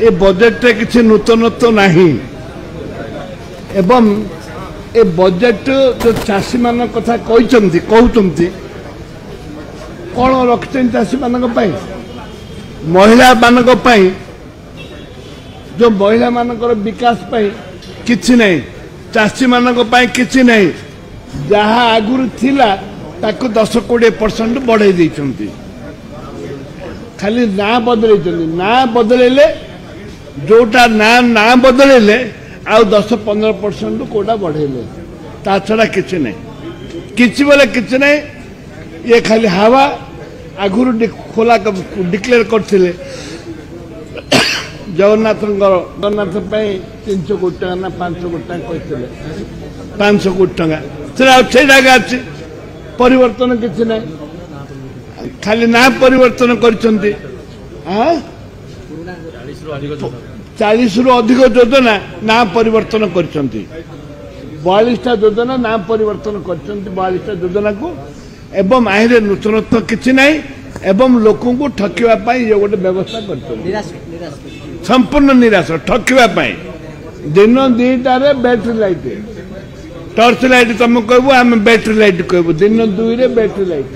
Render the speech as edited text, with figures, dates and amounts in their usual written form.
ए budget रे किसी नूतनत्व नहीं एवं ए बजेट जो चाषी मान कथा कहते कौन रखते चाषी मान महिला मान जो महिला मानकर विकास किछि नहीं चाषी मान किछि नहीं जहाँ आगुरी थिला ताकू 10-20% बढ़ाई देइछंती खाली ना बदल ना बदलैले जोटा ना बदलैले आउ 10-15% कोटा बढ़ेले ता छड़ा किछि नहीं किछि बोले किछि नहीं ये खाली हवा आगुरी खोला डिक्लेयर करथिले जगन्नाथ 300 कोटी टका ना 500 कोटी टका कहते 500 कोटी टका से जगह अच्छी परिवर्तन किसी ना खाली ना परिवर्तन कर 40 रु अधिक योजना ना परिवर्तन कर 42टा योजना ना परिवर्तन कर 42टा योजना को एवं आहिरे नूतनत्व किसी ना एवं लोक को ठकवा ये गोटे व्यवस्था कर संपूर्ण निराश ठकवा दिन 2टारे बैटरी लाइट टर्च लाइट तुम कहबू आम बैटरी लाइट कहबू दिन 2 रे बैटरी लाइट